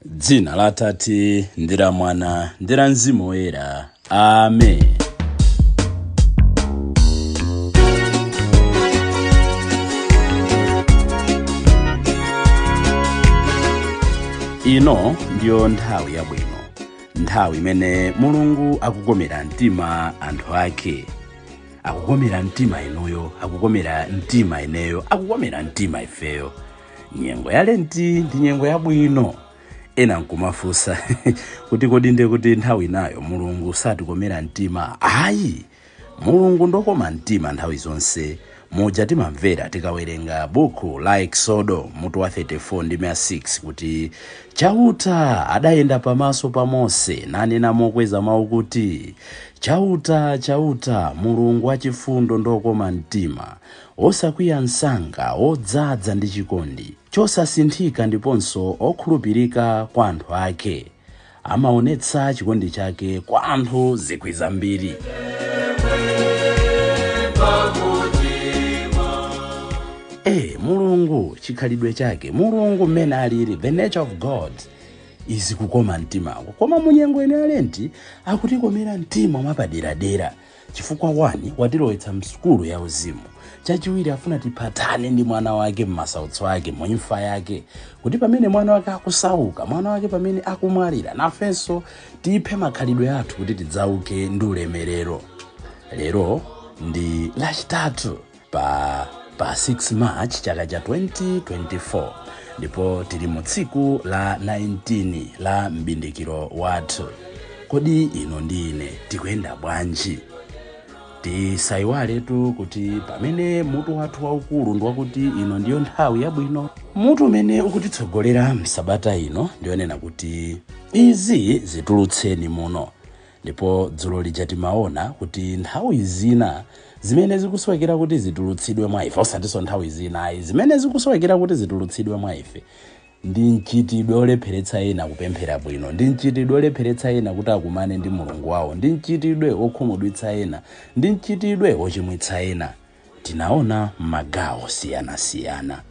Dzina la Tate ndi la Mwana ndi la Mzimu Woyera. Amen. Ino ndiyo nthawi yabwino, nthawi imene Mulungu akukomera mtima anthu ake. Akukomera mtima inuyo, akukomera mtima ineyo, akukomera mtima ifeyo. Nyengo ya Lent ndi nyengo yabwino. Ena nkumafunsa kuti kodi nde kuti nthawi nayo Mulungu satikomera mtima. Ayi, Mulungu ndokoma mtima nthawi zonse. Moja timamvera tikawerenga buku la Exodo mutu wa 34 ndi 6 kuti chauta adayenda pamaso pa Mose nanena mokweza mawu kuti chauta Mulungu wachifundo ndokoma mtima, osakwiya msanga, odzaza ndi chikondi, chosasinthika ndiponso okhulupirika kwa anthu ake. Amaonetsa chikondi chake kwa anthu zikwi zambiri. Mulungu chikhalidwe chake, Mulungu mmene alili, the nature of God is kukoma mtima. Koma munyengo ene ya Lent akutikomera mtima mwapaderadera. Chifukwa wani watilowetsa msukulu ya uzimu. Chachiwiri afuna tipatane ndi mwana wake m'masautso ake, muimfa yake, kuti pamene mwana wake akusauka, mwana wake pamene akumwalira, nafenso tiphe makhalidwe athu kuti tidzauke ndi ulemerero. Lero ndi lachitatu pa 6 March chaka cha 2024, ndipo tili mu tsiku la 19 la Mbindikiro wathu. Kodi ino ndi ine tikuyenda bwanji? Tisaiwaletu kuti pamene mutu wathu waukulu ndi wakuti ino ndiyo nthawi yabwino. Mutu umene ukutitsogolera msabata ino ndionena kuti izi zitulutseni muno. Ndipo dzulo lija timaona kuti nthawi zina zimene zikusowekera kuti zitulutsidwe mwa ife, osatinso nthawi zina zimene zikusowekera kuti zitulutsidwe mwa ife, ndi mchitidwe olepheretsa ena kupemphera bwino, ndi mchitidwe olepheretsa ena kuti akumane ndi Mulungu wawo, ndi mchitidwe okhumudwitsa ena, ndi mchitidwe ochimwitsa ena. Tinaona magawo siyana.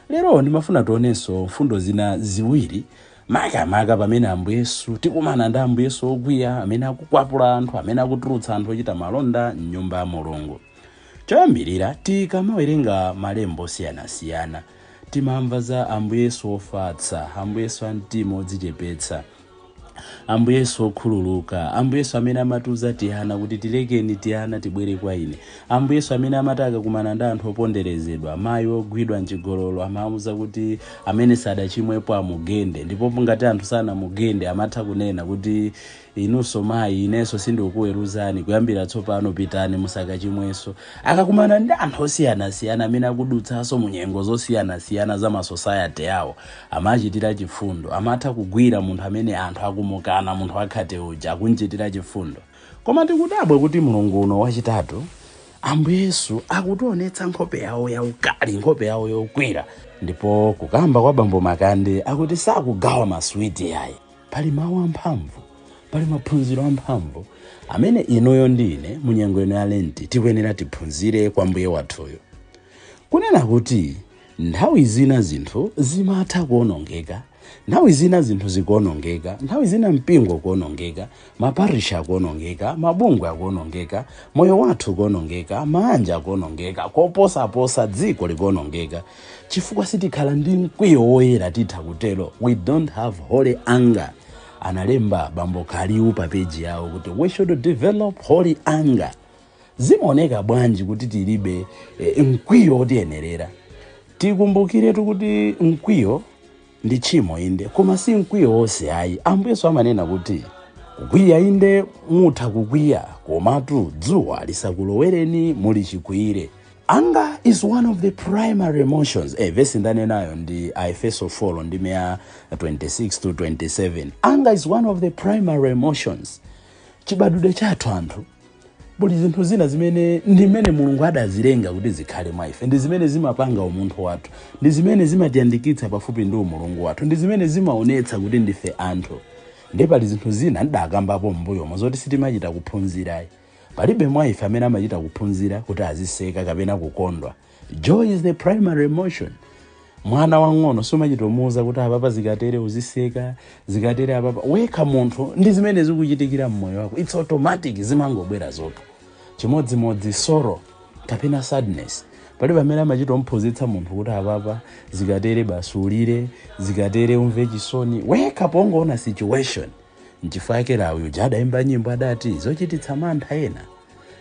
Lero ndimafuna tionenso mfundo zina ziwiri, maka pamene Ambuye Yesu tikumana ndi Ambuye Yesu okwiya, amene akukwapula anthu, amene akutulutsa anthu ochita malonda m'nyumba ya Mulungu. Choyambirira tikamawerenga malembo siyana timamva za Ambuye Yesu ofatsa, Ambuye Yesu amtima odzichepetsa, Ambuye Yesu okhululuka, Ambuye Yesu amene amatiuza tihana kuti tilekeni tihana tibwere kwa ine, Ambuye Yesu amene amataka kumana ndi anthu oponderezedwa, mayi ogwidwa mchigololo amamuza kuti amene sadachimwepo amugende, ndipo ngati anthu sana mugende amatha kunena kuti inunso mayi inenso sindikuweruzani, kuyambira tsopano pitani musakachimwenso. Akakumana ndi anthu osiyana amene akudutsanso munyengo zosiyana za masociety yawo, amachitira chifundo, amatha kugwira munthu amene anthu akumukana, munthu akhate uja akunchitira chifundo. Koma tikudabwa kuti Mulungu uno wachitatu, Ambuye Yesu akutionetsa nkhope yawo yaukali, nkhope yawo yokwira. Ndipo kukamba kwa bambo Makande akuti sakugawa maswiti yayi. Pali mawu amphamvu, pali maphunziro amphamvu amene inuyo ndine munyengo ino ya Lent tikuyenera tiphunzire kwa Mbuye wathuyo. Kunena kuti nthawi zina zinthu zimatha kuonongeka, nthawi zina zinthu zikuonongeka, nthawi zina mpingo kuonongeka, maparisha kuonongeka, mabungwe akuonongeka, moyo wathu kuonongeka, manja akuonongeka, koposa dziko likuonongeka. Chifukwa sitikhala ndi mkwiyo woyera titha kutero. We don't have holy anger. Analemba bambo Kaliu pa peji yawo kuti we should develop holy anger. Zimaoneka bwanji kuti tilibe mkwiyo otiyenerera? Tikumbukire kuti mkwiyo ndi tchimo inde, koma si mkwiyo wonse ayi. Ambuye Yesu amanena kuti kukwiya inde mutha kukwiya, komatu dzuwa lisakulowereni muli chikwire. Anger is one of the primary emotions. Verse ndanenayo ndi Efeso 4 ndi 26 to 27. Anger is one of the primary emotions. Chibadude chathu anthu, buli zinthu zina zimene ndimene Mulungu adazilenga kuti zikhale mwa ife, ndi zimene zimapanga umunthu wathu, ndi zimene zimatiyandikitsa pafupi ndi Mulungu wathu, ndi zimene zimaonetsa kuti ndife anthu. Ndi pali zinthu zina ndakambapo m'mbuyomo zoti sitimachita kuphunzirayi. Palibe mwa ife amene amachita kuphunzira kuti aziseka kapena kukondwa. Joy is the primary emotion. mwana wang'ono sumachitomuza kuti apapa zikatere uziseka, zikatere apapa weka munthu ndi zimene zikuchitikira mmoyo wako. It's automatic, zimangobwera zokha. Chimodzimodzi sorrow kapena sadness pali pamene amachitomphunzitsa munthu kuti apapa zikatere basulire, zikatere umve chisoni. Weka pongoona situation. Nchifukwa yake lawi uja adayimba nyimbo adati zochititsa mantha ena,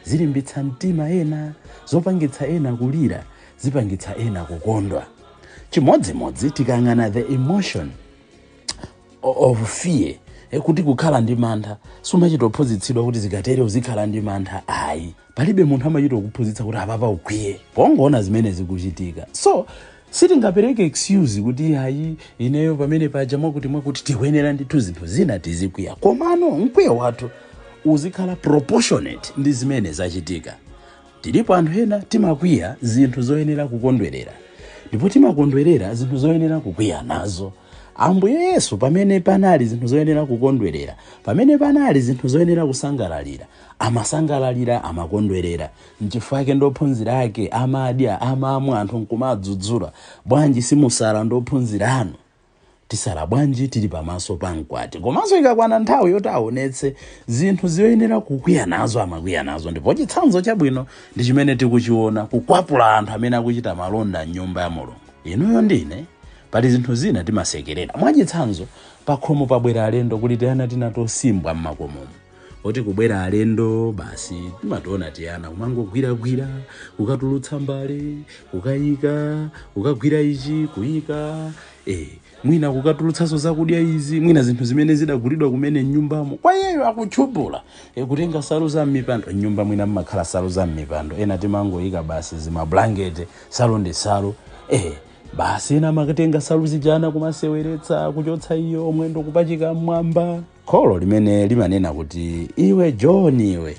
zilimbitsa mtima ena, zopangitsa ena kulira, zipangitsa ena kukondwa. Chimodzimodzi tikang'ana the emotion of fear, kuti kukhala ndi mantha sumachitophunzitsidwa kuti zikatere uzikhala ndi mantha. Ayi, palibe munthu amachitokuphunzitsa kuti apapa ukwiye pongoona zimene zikuchitika. So sitingapereke excuse kuti hayi ineyo pamene paja mwakuti tiyenera ndithu zinthu zina tizikwiya. Komano mkwiyo wathu uzikhala proportionate ndi zimene zachitika. Tilipo anthu ena timakwiya zinthu zoyenera kukondwerera, ndipo timakondwerera zinthu zoyenera kukwiya nazo. Ambuye Yesu pamene panali zinthu zoyenera kukondwerera, pamene panali zinthu zoyenera kusangalalira, amasangalalira, amakondwerera. N'chifukwa yake ndophunzira ake amadya, amamwa, anthu nkumadzudzula. Bwanji simusala ndophunzira anu? Tisala bwanji tili pamaso pa mkwati. Komanso ikakwana nthawi yoti aonetse zinthu zoyenera kukwiya nazo, amakwiya nazo. Ndipo chitsanzo chabwino ndi chimene tikuchiona kukwapula anthu amene akuchita malonda m'nyumba ya Mulungu. Inuyo ndine pali zinthu zina timasekerera. Mwachitsanzo pakhomo pabwera alendo kuti tiyana tinatosimbwa m'makomomo. Oti kubwera alendo basi timatoona tiyana kumangogwiragwira, kukatulutsa mbale, kukayika, kukagwira ichi, kuyika, mwina kukatulutsaso zakudya izi, mwina zinthu zimene zidagulidwa kumene nyumbamo. Kwa yeyo akutchubula kutenga salu za m'mipando. Nyumba mwina mmakhala salu za m'mipando, ena timangoyika basi zima blankete, salu ndi salu. Basi ena makatenga salu zijana kumaseweretsa, kuchotsa iyo omwendo kupachika mwamba. Kholo limene limanena kuti iwe John, iwe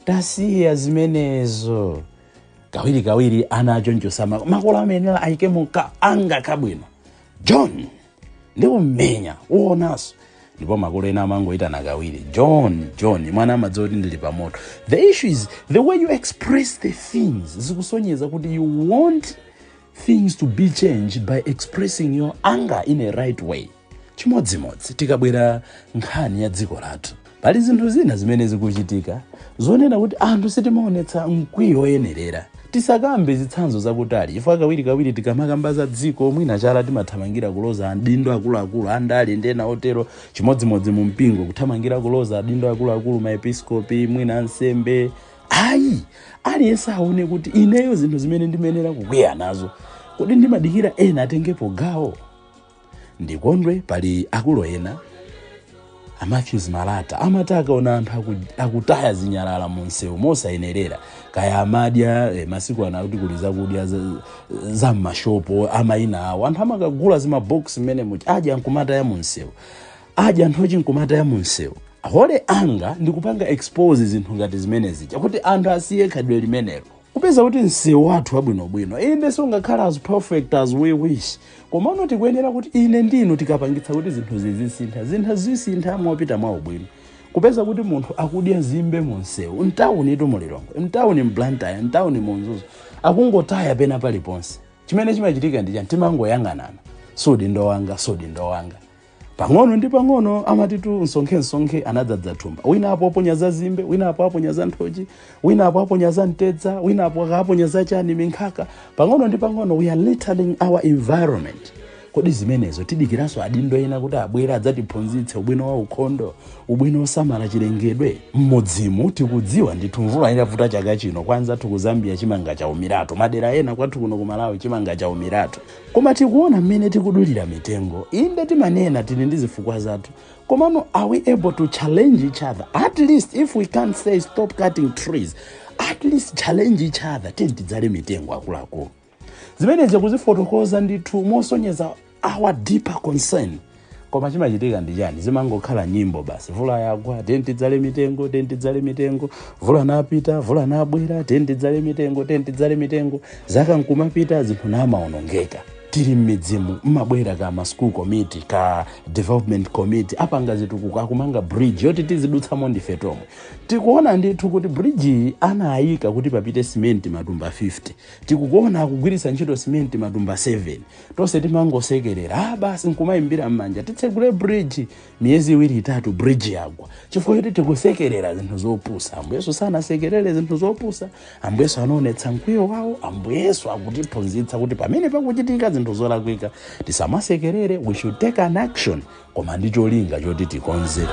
tasiya zimenezo. Kawiri ana achonchosa makolo amene ayikemo anga kabwino. John ndikumenya uonaso. Ndipo makolo ena amangoitana kawiri John mwana amadzoti ndili pamoto. The issue is the way you express the things. Zikusonyeza kuti you want things to be changed by expressing your anger in a right way. Chimodzimodzi tikabwera nkhani ya dziko lathu, pali zinthu zina zimene zikuchitika zonena kuti anthu sitimaonetsa mkwiyo oyenerera. Tisakambe zitsanzo zakutali, chifukwa kawiri tikamakamba za dziko mwina chala timathamangira kuloza adindo akuluakulu, andali ndena otero. Chimodzimodzi mu mpingo kuthamangira kuloza adindo akuluakulu, maepiskopi, mwina ansembe. Ayi, aliyense aone kuti ineyo zinthu zimene ndimenera kukwiya nazo, kodi ndimadikira ena atengepo gawo. Ndikondwe pali akulu ena Matthews Malata amataka ona anthu akutaya zinyalala munsewu mosayenerera. Kaya amadya masiku ana kuti kuliza kudya za mashopo amaina awo. Anthu amakagula zima box mene muti aja nkumata ya munsewu, aja anthu nkumata ya munsewu. Hole anga ndikupanga expose zinthu ngati zimene zija kuti anthu asiye khadwe limenelo. Kupeza kuti nsewu wathu wabwinobwino inde sungakhala as perfect as we wish. Komano tikuyenera kuti ine ndinu tikapangitsa kuti zinthu zizisintha mwapita mwa ubwino. Kupeza kuti munthu akudya zimbe munsewu, ntawuni ito mulilongo, ntawuni mblantaya, ntawuni munzuzu, akungotaya pena paliponse. Chimene chimachitika ndi timangoyang'anana. Sodi ndo wanga. Pang'ono ndi pang'ono amatitu nsonkhe anadzadza thumba. Wina apo aponya za zimbe, wina apo aponya za nthochi, wina apo aponya za ntedza, wina apo aponya za chani minkhaka. Pang'ono ndi pang'ono we are littering our environment. Kodi zimenezo tidikiranso adindo ena kuti abwera adzatiphunzitse ubwino wa ukhondo, ubwino osamala chilengedwe. Mmodzimu tikudziwa ndithu mvula inavuta chaka chino, kwanza ku Zambia chimanga cha umirato, madera ena kwathu kuno ku Malawi chimanga cha umirato. Koma tikuona mmene tikudulira mitengo, inde timanena tili ndi zifukwa zathu. Komano are we able to challenge each other? At least if we can't say stop cutting trees, at least challenge each other tidzale mitengo akuluakulu. Zimenezi kuzifotokoza ndithu mosonyeza our deeper concern. Koma chimachitika ndi chani? Zimangokhala nyimbo basi. Vula yagwa, tidzale mitengo. Vula napita, vula nabwera, tidzale mitengo. Zaka nkumapita zinthu namaonongeka. tiri m'midzimu mmabwera ka ma school committee ka development committee apanga zitukuko akumanga bridge yoti tizidutsamo ndife tomwe. Tikuona ndithu kuti bridge anayika kuti papite cement matumba 50, tikukuona akugwiritsa ntchito cement matumba 7. Tonse timangosekerera basi nkumayimbira m'manja titsegule bridge miyezi 2-3 bridge yagwa, chifukwa choti tikusekerera zinthu zopusa. Ambuyesu sanasekerere zinthu zopusa, ambuyesu anaonetsa mkwiyo wawo, ambuyesu akutiphunzitsa kuti pamene pakuchitika zinthu zolakwika tisamasekerere, we should take an action, koma ndi cholinga choti tikonze.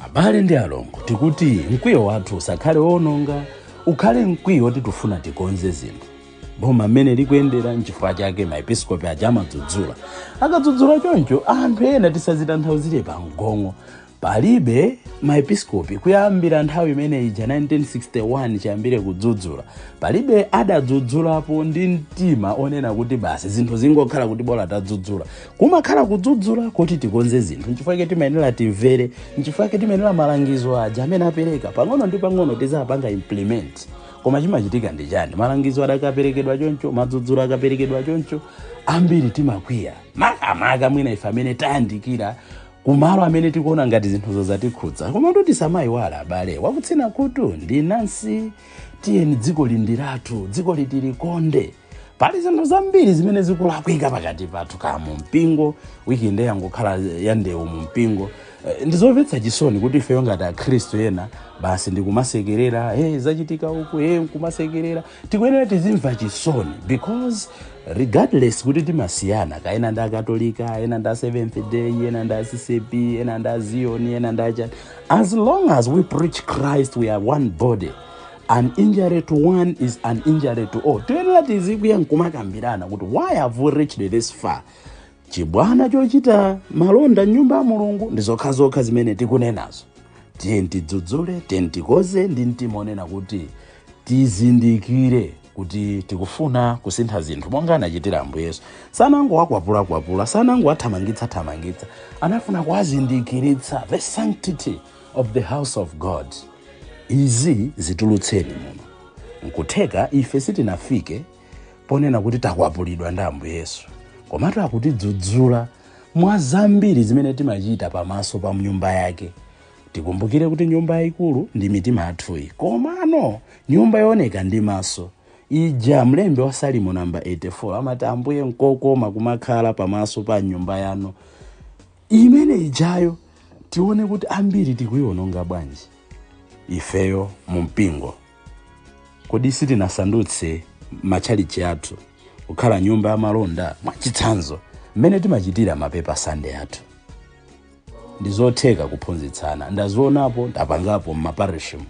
Abale ndi alongo, tikuti mkwiyo wathu usakhale wononga, ukhale mkwiyo woti tufuna tikonze zinthu. Boma mmene likuyendera nchifukwa chake maepiskopi aja amadzudzula. Akadzudzula choncho anthu ena tisazitanthauzire pa mgongo. Palibe maepiskopi kuyambira nthawi imene ija 1961 chiyambire kudzudzula, palibe adadzudzulapo ndi mtima onena kuti basi zinthu zingokhala kuti bola tadzudzula. Kumakhala kudzudzula kuti tikonze zinthu, nchifukwa chake timayenera timvere, nchifukwa chake timayenera malangizo aja amene apereka pang'ono ndi pang'ono tizapanga implement. Koma chimachitika ndi chani? Malangizo adakaperekedwa choncho, madzudzula akaperekedwa choncho, ambiri timakwiya. Makamaka mwina ife amene tayandikira kumalo amene tikuona ngati zinthu zatikhudza. Koma ndoti samayiwala abale, wakutsina kutu ndi Nansi, tiyeni dziko lindiratu, dziko litilikonde. Pali zinthu zambiri zimene zikulakwika pakati pathu ka mu mpingo, wiki yangokhala yandewu mu mpingo. Ndizomvetsa chisoni kuti ife ngati akhristu ena basi ndikumasekerera, zachitika uku, nkumasekerera. Tikuyenera tizimva chisoni, because regardless kuti timasiyana, kaena nda Katolika, ena nda Seventh Day, ena nda CCP, ena nda Zion, ena nda Church, as long as we preach Christ, we are one body. An injury to one is an injury to all. Tiyenera tizikuya nkumakambirana kuti why have we reached this far? Chibwana chochita malonda nyumba ya Mulungu ndizokhazoka zimene tikunenazo. Tiyeni tidzudzule, tiyeni tikoze ndi mtima onena kuti tizindikire kuti tikufuna kusintha zinthu monga anachitira Ambuyesu. Sanango wakwapula, sanango athamangitsa, anafuna kuwazindikiritsa the sanctity of the house of God. Izi zitulutseni muno. Nkutheka ife sitinafike ponena kuti takwapulidwa ndi Ambuyesu, komatu akutidzudzula mwa zambiri zimene timachita pamaso pa nyumba yake. Tikumbukire kuti nyumba yayikulu ndi mitima yathuyi, komano nyumba yooneka ndi maso. Ija mlembe wa Salimo namba 84 amati Ambuye nkokoma kumakhala pamaso pa nyumba yanu. Imene ijayo tione kuti ambiri tikuyiononga bwanji ifeyo mu mpingo. Kodi sitinasandutse matchalichi athu kukhala nyumba ya malonda mwachitsanzo mmene timachitira mapepa Sunday athu? Ndizotheka kuphunzitsana, ndazionapo ndapangapo m'maparishimu.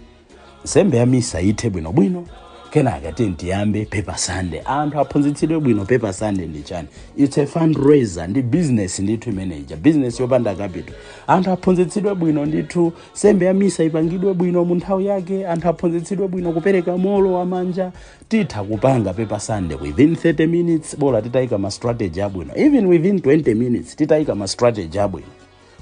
Nsembe ya misa ithe bwinobwino, kenaka tiyambe paper Sunday. Anthu aphunzitsidwe bwino paper Sunday ndi chani? It's a fundraiser, ndi business ndithu manager, business yopanda capital. Anthu aphunzitsidwe bwino ndithu nsembe ya misa ipangidwe bwino mu nthawi yake. Anthu aphunzitsidwe bwino kupereka molo wa manja. Titha kupanga paper Sunday within 30 minutes, bola titayika ma strategy abwino. Even within 20 minutes titayika ma strategy abwino.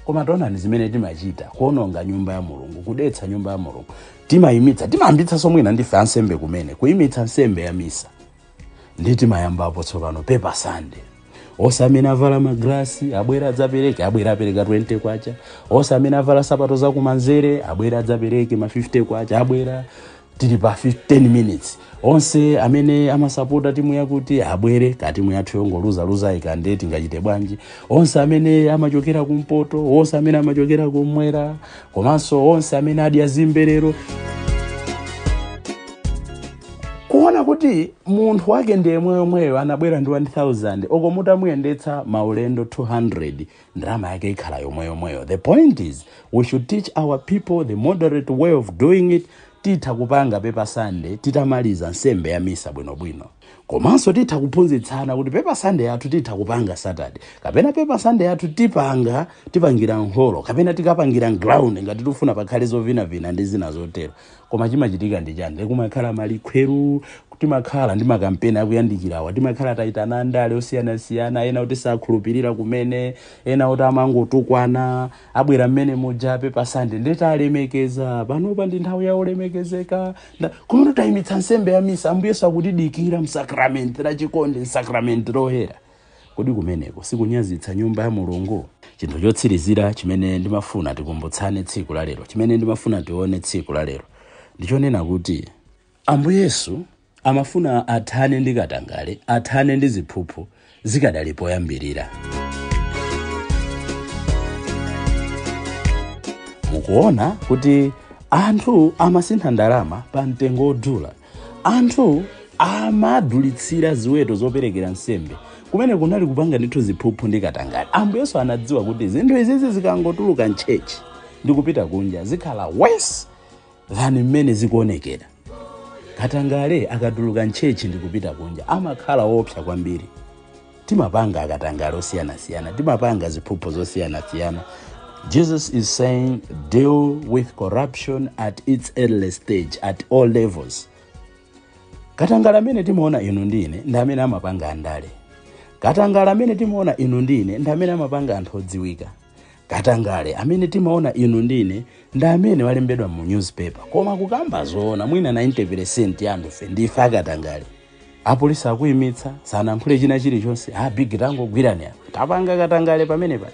Koma tonani zimene timachita kuononga nyumba ya Mulungu, kudetsa nyumba ya Mulungu. Timayambitsa somwina ndife ansembe kumene kuyimitsa nsembe ya misa. Ndi timayambapo tsopano paper Sunday. Osamene avala magrasi abwera adzapereke, abwera apereka 20 kwacha. Osamene avala sapato za kumanzere abwera adzapereke ma 50 kwacha, abwera tili pa 15 minutes. Onse amene amasapota timu yakuti abwere kati timu yathu yongoluza ikande tingachite bwanji. Onse amene amachokera kumpoto, onse amene amachokera kumwera, komanso onse amene adi azimberero. Kuona kuti munthu wake ndiye mweyo anabwera ndi 1000, okomuta muyendetsa maulendo 200, ndrama yake ikhala yomweyo. The point is, we should teach our people the moderate way of doing it. Titha kupanga paper Sunday, titamaliza nsembe ya misa bwinobwino. Komanso titha kuphunzitsana kuti paper Sunday yathu titha kupanga Saturday, kapena paper Sunday yathu tipangira nholo, kapena tikapangira ground ngati tufuna pakhale zovina ndi zina zotero. Koma chimachitika ndi chani? Kumakhala malikhweru, timakhala ndi makampeni akuyandikirawa, timakhala taitana ndale osiyana, ena kuti sakhulupirira kumene, ena kuti amangotukwana, abwera mmene muja paper Sunday ndeta alemekeza, panopa ndi nthawi ya olemekezeka. Koma tutayimitsa nsembe ya misa, Ambuyesu akutidikira sakramenti la chikondi, sakramenti loyera. Kodi kumeneko sikunyazitsa nyumba ya Mulungu? Chinthu chotsirizira chimene ndimafuna tikumbutsane tsiku la lero, chimene ndimafuna tione tsiku la lero, ndichonena kuti Ambuye Yesu amafuna athane ndi katangale, athane ndi ziphuphu zikadali poyambirira. Mukuona kuti anthu amasintha ndalama pa mtengo odula, anthu amadulitsira ziweto zoperekera nsembe kumene kunali kupanga ndithu ziphuphu ndi katangale. Ambuye Yesu anadziwa kuti zinthu izizi zikangotuluka mchechi ndi kupita kunja zikhala worse than mmene zikuonekera. Katangale akatuluka mchechi ndi kupita kunja amakhala opsa kwambiri. Timapanga akatangale osiyana-siyana, timapanga ziphuphu zosiyana-siyana. Jesus is saying, deal with corruption at its early stage, at all levels. Katangale amene timaona inu ndine ndi amene amapanga andale. Katangale amene timaona inu ndine ndi amene amapanga anthu odziwika. Katangale amene timaona inu ndine ndi amene walembedwa mu newspaper. Koma kukamba zoona mwina 90% ya anthu ndife akatangale. Apolisi akuyimitsa sanankhule china chilichonse, big tango gwirani apa, tapanga katangale pamene paja.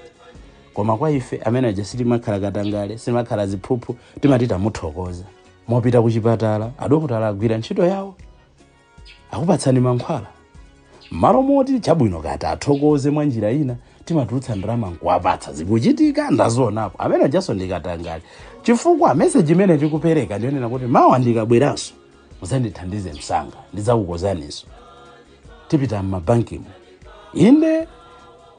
Koma kwa ife amene aja sitimakhala katangale, simakhala ziphuphu, timatita muthokoza. Mopita kuchipatala, adokotala agwira ntchito yawo, akupatsani mankhwala. Malo moti chabwino kati athokoze mwa njira ina, timatulutsa ndalama nkuwapatsa. Zikuchitika ndazoonapo, amene ajaso ndikatangale. Chifukwa message imene tikupereka ndionena kuti mawa ndikabweranso muzandithandize msanga, ndidzakukozaniso. Tipita m'mabankimu. Inde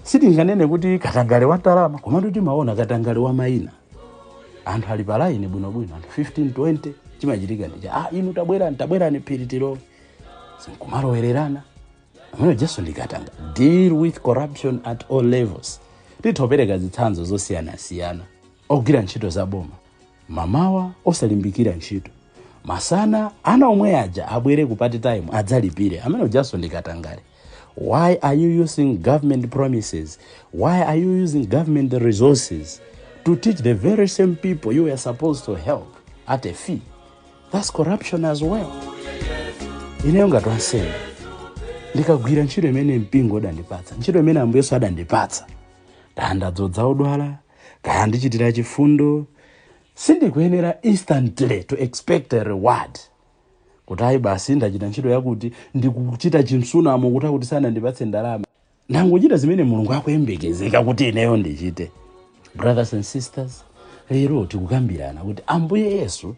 sitinganene kuti katangale wa ndalama, koma timaona katangale wa mayina. Anthu ali palaini bwinobwino, anthu 15-20, chimachitika ndi inu tabwerani phiri tilo. Sinkumalowererana. Amene Yesu ndikatanga. Deal with corruption at all levels. Titopereka zitsanzo zosiyana-siyana. Ogwira ntchito za boma. Mamawa osalimbikira ntchito. Masana ana omwe aja abwere ku party time adzalipire. Amene Yesu ndikatangale. Why are you using government promises? Why are you using government resources to teach the very same people you were supposed to help at a fee? That's corruption as well. Ineyo ngatwansema ndikagwira ntchito imene mpingo adandipatsa, ntchito imene Ambuye Yesu adandipatsa, ndadzodza odwala, kaya ndichitira chifundo, sindikuyenera instantly to expect a reward. Kuti basi ndachita ntchito yakuti ndikuchita chimsunamo kuti sana ndipatse ndalama. Nangochita zimene Mulungu akuyembekezeka kuti ineyo ndichite. Brothers and sisters, lero tikukambirana kuti Ambuye Yesu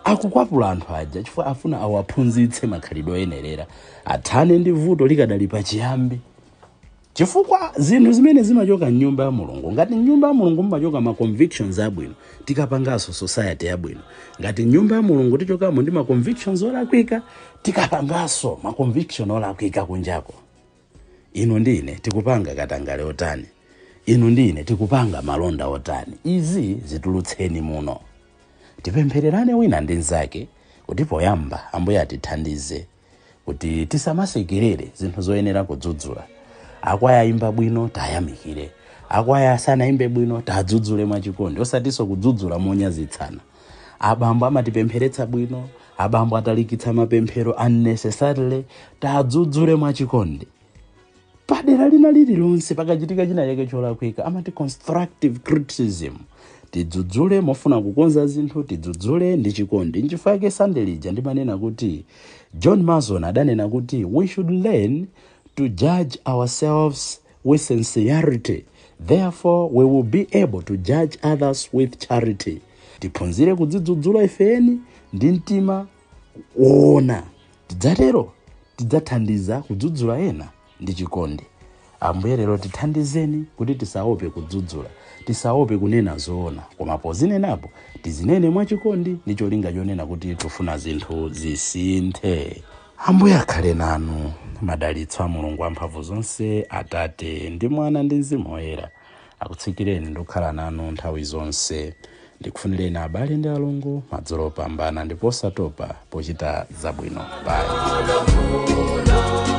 akukwapula anthu aja chifukwa afuna awaphunzitse makhalidwe oyenerera, athane ndi vuto likadali pachiyambi. Chifukwa zinthu zimene zimachoka m'nyumba ya Mulungu, ngati nyumba ya Mulungu mumachoka ma convictions abwino, tikapangaso society yabwino. Ngati nyumba ya Mulungu tichokamo ndi ma convictions olakwika, tikapangaso ma conviction olakwika kunjako. Inu ndine tikupanga katangale otani, inu ndine tikupanga malonda otani. Izi zitulutseni muno. Tipemphererane wina ndi nzake kuti poyamba Ambuye atithandize kuti tisamasekerere zinthu zoyenera kudzudzula. Akwaya imba bwino tayamikire, akwaya sanayimbe bwino tadzudzule mwachikondi, osatiso kudzudzula monyazitsana. Abambo amatipempheretsa bwino, abambo atalikitsa mapemphero unnecessarily, tadzudzule mwachikondi. Padera lina lililonse pakachitika china chake cholakwika, amati constructive criticism. Tidzudzule mofuna kukonza zinthu, tidzudzule ndi chikondi. Nchifukwa Sunday lija ndimanena kuti John Mason adanena kuti we should learn to judge ourselves with sincerity. Therefore, we will be able to judge others with charity. Tiphunzire kudzidzudzula ifeni ndi mtima woona. Tidzatero tidzathandiza kudzudzula ena ndi chikondi. Ambuye lero tithandizeni kuti tisaope kudzudzula, tisaope kunena zoona, koma pozinenapo tizinene mwachikondi ndi cholinga chonena kuti tufuna zinthu zisinthe. Ambuye akhale nanu. Madalitso a Mulungu amphamvu zonse, Atate ndi Mwana ndi Mzimu Woyera akutsikireni ndikukhala nanu nthawi zonse. Ndikufunireni abale ndi alongo madzulo opambana ndipo osatopa pochita zabwino. Bye.